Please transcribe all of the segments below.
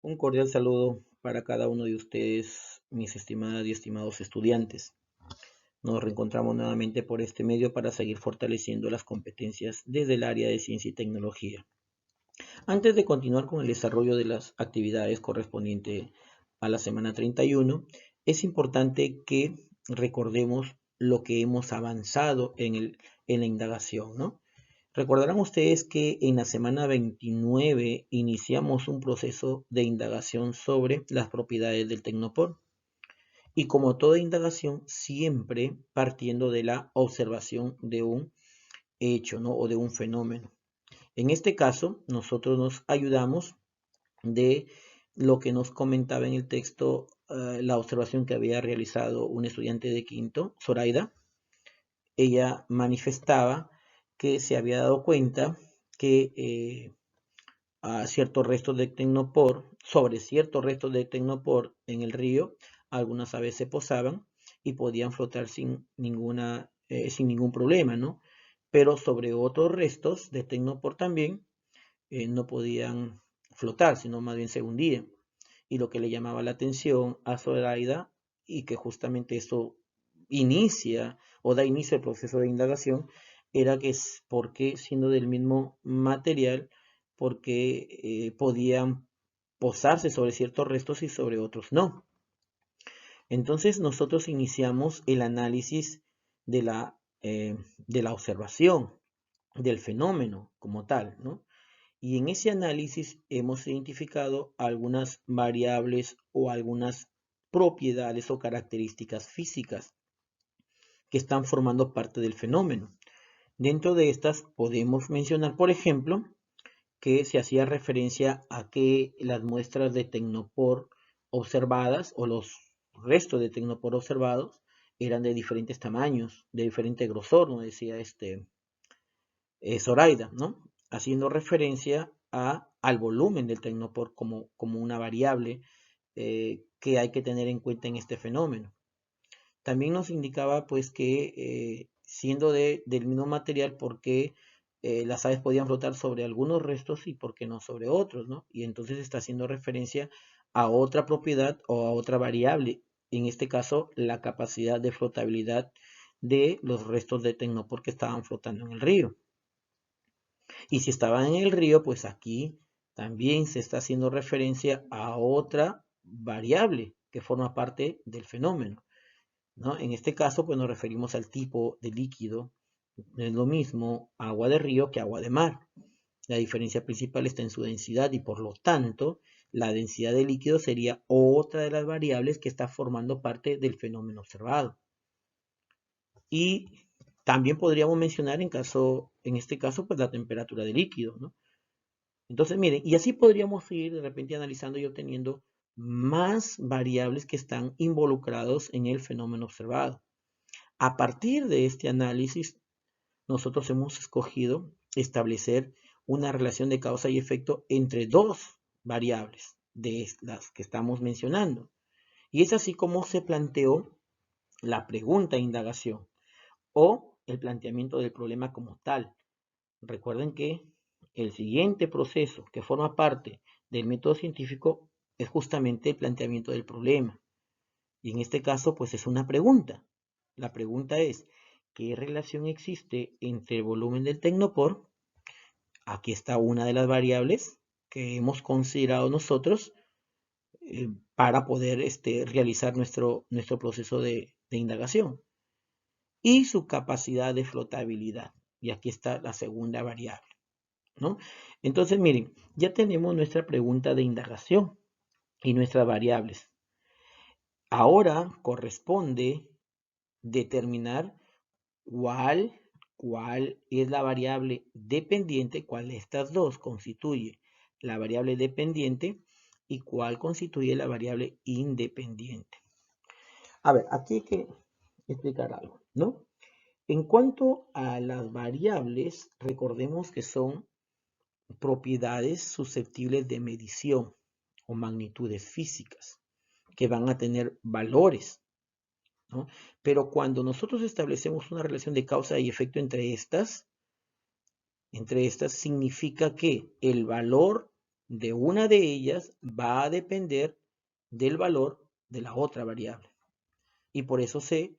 Un cordial saludo para cada uno de ustedes, mis estimadas y estimados estudiantes. Nos reencontramos nuevamente por este medio para seguir fortaleciendo las competencias desde el área de ciencia y tecnología. Antes de continuar con el desarrollo de las actividades correspondientes a la semana 31, es importante que recordemos lo que hemos avanzado en la indagación, ¿no? Recordarán ustedes que en la semana 29 iniciamos un proceso de indagación sobre las propiedades del tecnopor. Y como toda indagación, siempre partiendo de la observación de un hecho, ¿no? O de un fenómeno. En este caso, nosotros nos ayudamos de lo que nos comentaba en el texto, la observación que había realizado un estudiante de quinto, Zoraida. Ella manifestaba que se había dado cuenta que a ciertos restos de tecnopor, sobre ciertos restos de tecnopor en el río, algunas aves se posaban y podían flotar sin ningún problema, ¿no? Pero sobre otros restos de tecnopor también no podían flotar, sino más bien se hundían. Y lo que le llamaba la atención a Zoraida, y que justamente esto inicia o da inicio al proceso de indagación, era que es porque siendo del mismo material, porque podían posarse sobre ciertos restos y sobre otros no. Entonces nosotros iniciamos el análisis de de la observación del fenómeno como tal, ¿no? Y en ese análisis hemos identificado algunas variables o algunas propiedades o características físicas que están formando parte del fenómeno. Dentro de estas podemos mencionar, por ejemplo, que se hacía referencia a que las muestras de tecnopor observadas o los restos de tecnopor observados eran de diferentes tamaños, de diferente grosor, ¿no? Decía Zoraida, ¿no? Haciendo referencia al volumen del tecnopor como una variable que hay que tener en cuenta en este fenómeno. También nos indicaba pues que siendo del mismo material, por qué las aves podían flotar sobre algunos restos y por qué no sobre otros, ¿no? Y entonces está haciendo referencia a otra propiedad o a otra variable, en este caso la capacidad de flotabilidad de los restos de tecnopor que estaban flotando en el río. Y si estaban en el río, pues aquí también se está haciendo referencia a otra variable que forma parte del fenómeno, ¿no? En este caso, pues nos referimos al tipo de líquido. No es lo mismo agua de río que agua de mar. La diferencia principal está en su densidad y por lo tanto, la densidad de líquido sería otra de las variables que está formando parte del fenómeno observado. Y también podríamos mencionar en este caso, pues la temperatura del líquido, ¿no? Entonces, miren, y así podríamos ir de repente analizando y obteniendo más variables que están involucrados en el fenómeno observado. A partir de este análisis, nosotros hemos escogido establecer una relación de causa y efecto entre dos variables de las que estamos mencionando. Y es así como se planteó la pregunta de indagación o el planteamiento del problema como tal. Recuerden que el siguiente proceso que forma parte del método científico es justamente el planteamiento del problema. Y en este caso, pues es una pregunta. La pregunta es, ¿qué relación existe entre el volumen del tecnopor? Aquí está una de las variables que hemos considerado nosotros para poder realizar nuestro proceso de indagación. Y su capacidad de flotabilidad. Y aquí está la segunda variable, ¿no? Entonces, miren, ya tenemos nuestra pregunta de indagación y nuestras variables. Ahora corresponde determinar cuál, cuál es la variable dependiente, cuál de estas dos constituye la variable dependiente y cuál constituye la variable independiente. A ver, aquí hay que explicar algo, ¿no? En cuanto a las variables, recordemos que son propiedades susceptibles de medición o magnitudes físicas que van a tener valores, ¿no? Pero cuando nosotros establecemos una relación de causa y efecto entre estas significa que el valor de una de ellas va a depender del valor de la otra variable. Y por eso se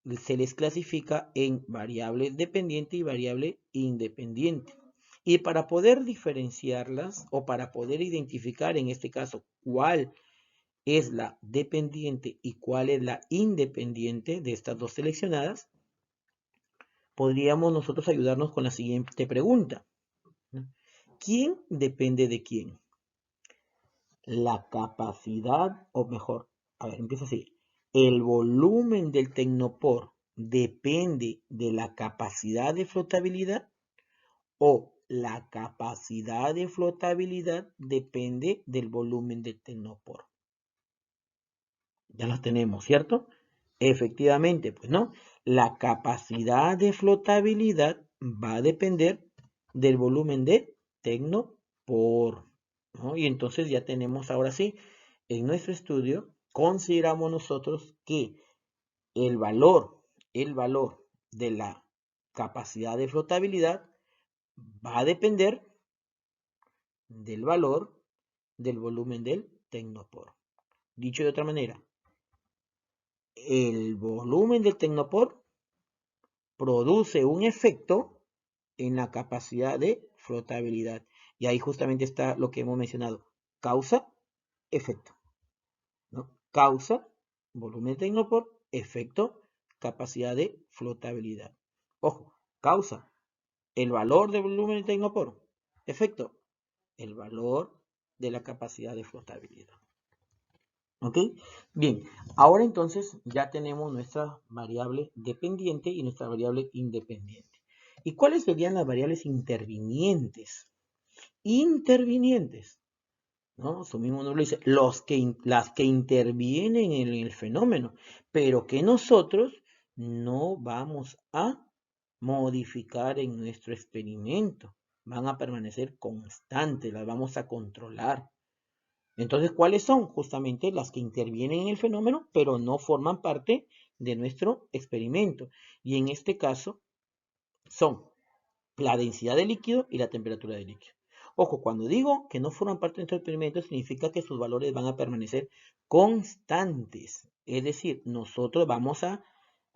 les clasifica en variable dependiente y variable independiente. Y para poder diferenciarlas o para poder identificar en este caso cuál es la dependiente y cuál es la independiente de estas dos seleccionadas, podríamos nosotros ayudarnos con la siguiente pregunta. ¿Quién depende de quién? La capacidad, o mejor, a ver, empieza así. El volumen del tecnopor depende de la capacidad de flotabilidad o la capacidad de flotabilidad depende del volumen del tecnopor. Ya las tenemos, ¿cierto? Efectivamente, pues no. La capacidad de flotabilidad va a depender del volumen de tecnopor, ¿no? Y entonces ya tenemos ahora sí, en nuestro estudio, consideramos nosotros que el valor, el valor de la capacidad de flotabilidad va a depender del valor del volumen del tecnopor. Dicho de otra manera, el volumen del tecnopor produce un efecto en la capacidad de flotabilidad. Y ahí justamente está lo que hemos mencionado. Causa, efecto, ¿no? Causa, volumen de tecnopor, efecto, capacidad de flotabilidad. Ojo, causa, el valor del volumen de tecnopor, efecto, el valor de la capacidad de flotabilidad. ¿Ok? Bien, ahora entonces ya tenemos nuestra variable dependiente y nuestra variable independiente. ¿Y cuáles serían las variables intervinientes? Intervinientes, ¿no? Su mismo nombre dice, las que intervienen en el fenómeno, pero que nosotros no vamos a modificar en nuestro experimento. Van a permanecer constantes, las vamos a controlar. Entonces, ¿cuáles son? Justamente las que intervienen en el fenómeno, pero no forman parte de nuestro experimento. Y en este caso son la densidad de líquido y la temperatura de líquido. Ojo, cuando digo que no forman parte de nuestro experimento, significa que sus valores van a permanecer constantes. Es decir, nosotros vamos a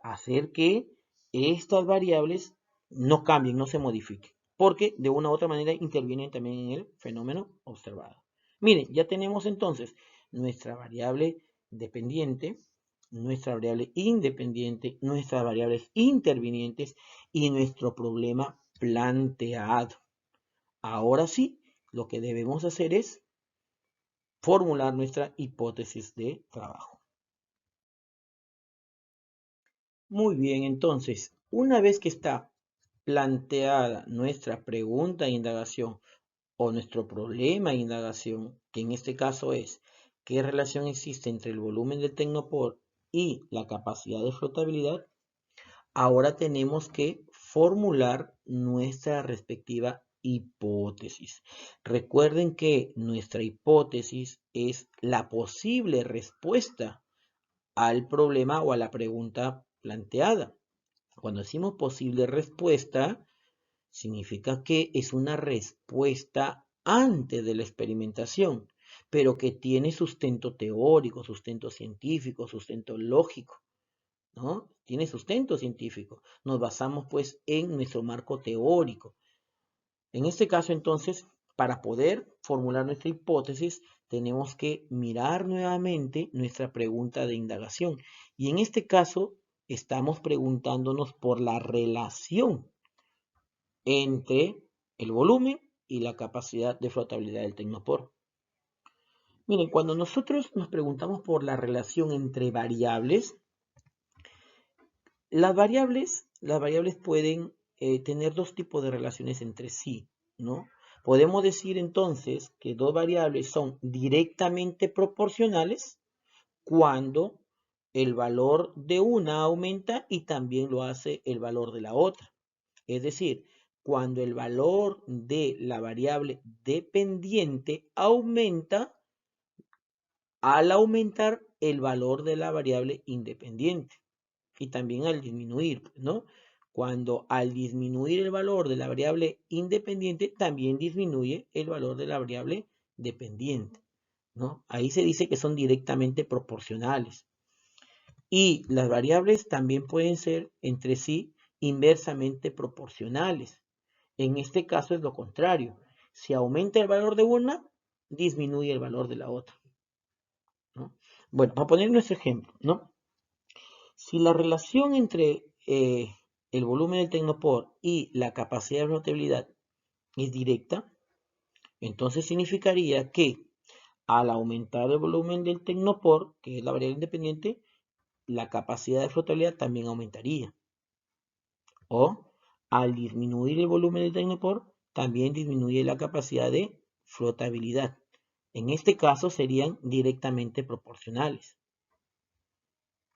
hacer que estas variables no cambien, no se modifiquen, porque de una u otra manera intervienen también en el fenómeno observado. Miren, ya tenemos entonces nuestra variable dependiente, nuestra variable independiente, nuestras variables intervinientes y nuestro problema planteado. Ahora sí, lo que debemos hacer es formular nuestra hipótesis de trabajo. Muy bien, entonces, una vez que está planteada nuestra pregunta de indagación o nuestro problema de indagación, que en este caso es qué relación existe entre el volumen del tecnopor y la capacidad de flotabilidad, ahora tenemos que formular nuestra respectiva hipótesis. Recuerden que nuestra hipótesis es la posible respuesta al problema o a la pregunta planteada. Cuando decimos posible respuesta, significa que es una respuesta antes de la experimentación, pero que tiene sustento teórico, sustento científico, sustento lógico, ¿no? Tiene sustento científico. Nos basamos pues en nuestro marco teórico. En este caso entonces, para poder formular nuestra hipótesis, tenemos que mirar nuevamente nuestra pregunta de indagación. Y en este caso, estamos preguntándonos por la relación entre el volumen y la capacidad de flotabilidad del tecnopor. Miren, cuando nosotros nos preguntamos por la relación entre variables, las variables pueden tener dos tipos de relaciones entre sí, ¿no? Podemos decir entonces que dos variables son directamente proporcionales cuando el valor de una aumenta y también lo hace el valor de la otra. Es decir, cuando el valor de la variable dependiente aumenta al aumentar el valor de la variable independiente y también al disminuir, ¿no? Cuando al disminuir el valor de la variable independiente también disminuye el valor de la variable dependiente, ¿no? Ahí se dice que son directamente proporcionales. Y las variables también pueden ser entre sí inversamente proporcionales. En este caso es lo contrario. Si aumenta el valor de una, disminuye el valor de la otra, ¿no? Bueno, para poner nuestro ejemplo, ¿no? Si la relación entre el volumen del tecnopor y la capacidad de flotabilidad es directa, entonces significaría que al aumentar el volumen del tecnopor, que es la variable independiente, la capacidad de flotabilidad también aumentaría. O al disminuir el volumen del tecnopor, también disminuye la capacidad de flotabilidad. En este caso serían directamente proporcionales.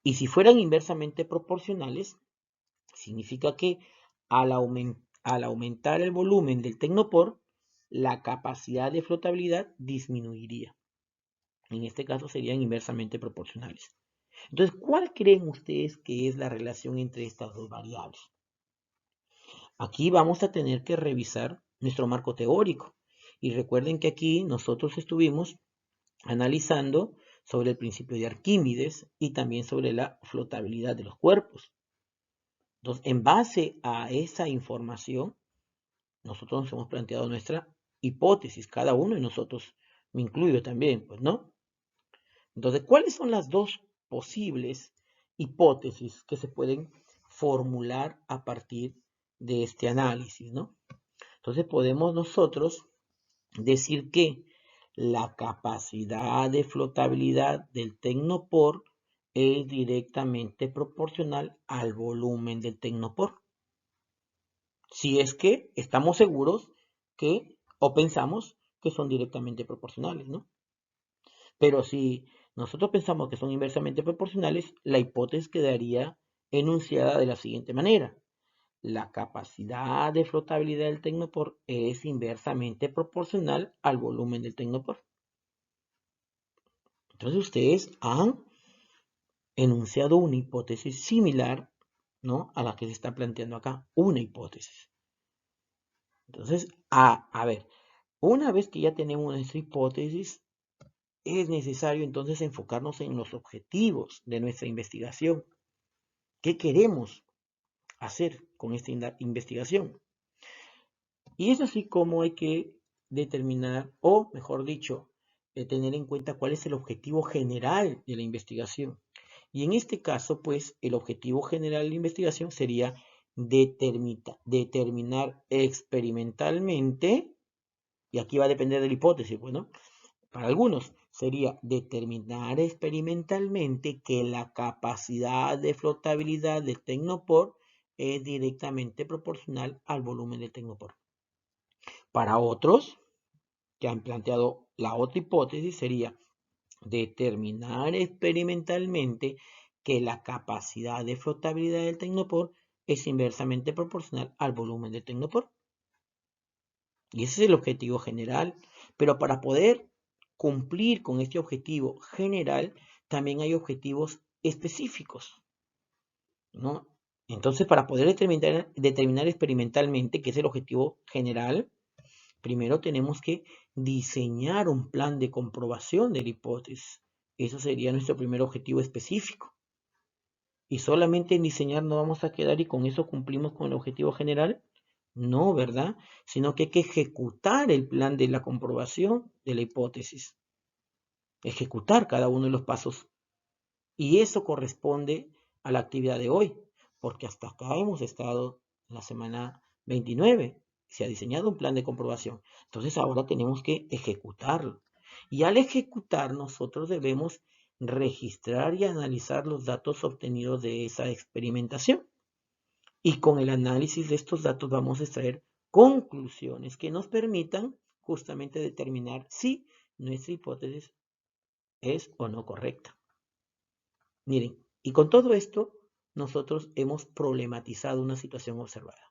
Y si fueran inversamente proporcionales, significa que al aumentar el volumen del tecnopor, la capacidad de flotabilidad disminuiría. En este caso serían inversamente proporcionales. Entonces, ¿cuál creen ustedes que es la relación entre estas dos variables? Aquí vamos a tener que revisar nuestro marco teórico. Y recuerden que aquí nosotros estuvimos analizando sobre el principio de Arquímedes y también sobre la flotabilidad de los cuerpos. Entonces, en base a esa información, nosotros nos hemos planteado nuestra hipótesis, cada uno de nosotros, me incluyo también, pues, ¿no? Entonces, ¿cuáles son las dos posibles hipótesis que se pueden formular a partir de este análisis, ¿no? Entonces, podemos nosotros decir que la capacidad de flotabilidad del tecnopor es directamente proporcional al volumen del tecnopor. Si es que estamos seguros que, o pensamos que son directamente proporcionales, ¿no? Pero si nosotros pensamos que son inversamente proporcionales, la hipótesis quedaría enunciada de la siguiente manera. La capacidad de flotabilidad del tecnopor es inversamente proporcional al volumen del tecnopor. Entonces ustedes han enunciado una hipótesis similar, ¿no?, a la que se está planteando acá, una hipótesis. Entonces, a ver, una vez que ya tenemos nuestra hipótesis, es necesario entonces enfocarnos en los objetivos de nuestra investigación. ¿Qué queremos hacer con esta investigación? Y es así como hay que determinar, o mejor dicho, tener en cuenta cuál es el objetivo general de la investigación. Y en este caso, pues, el objetivo general de la investigación sería determinar experimentalmente, y aquí va a depender de la hipótesis, bueno, para algunos sería determinar experimentalmente que la capacidad de flotabilidad del tecnopor es directamente proporcional al volumen del tecnopor. Para otros que han planteado la otra hipótesis sería determinar experimentalmente que la capacidad de flotabilidad del tecnopor es inversamente proporcional al volumen del tecnopor. Y ese es el objetivo general. Pero para poder cumplir con este objetivo general, también hay objetivos específicos, ¿no? Entonces, para poder determinar experimentalmente qué es el objetivo general, primero tenemos que diseñar un plan de comprobación de la hipótesis. Eso sería nuestro primer objetivo específico. Y solamente en diseñar no vamos a quedar y con eso cumplimos con el objetivo general. No, ¿verdad? Sino que hay que ejecutar el plan de la comprobación de la hipótesis. Ejecutar cada uno de los pasos. Y eso corresponde a la actividad de hoy, porque hasta acá hemos estado en la semana 29. Se ha diseñado un plan de comprobación. Entonces ahora tenemos que ejecutarlo. Y al ejecutar nosotros debemos registrar y analizar los datos obtenidos de esa experimentación. Y con el análisis de estos datos vamos a extraer conclusiones que nos permitan justamente determinar si nuestra hipótesis es o no correcta. Miren, y con todo esto nosotros hemos problematizado una situación observada.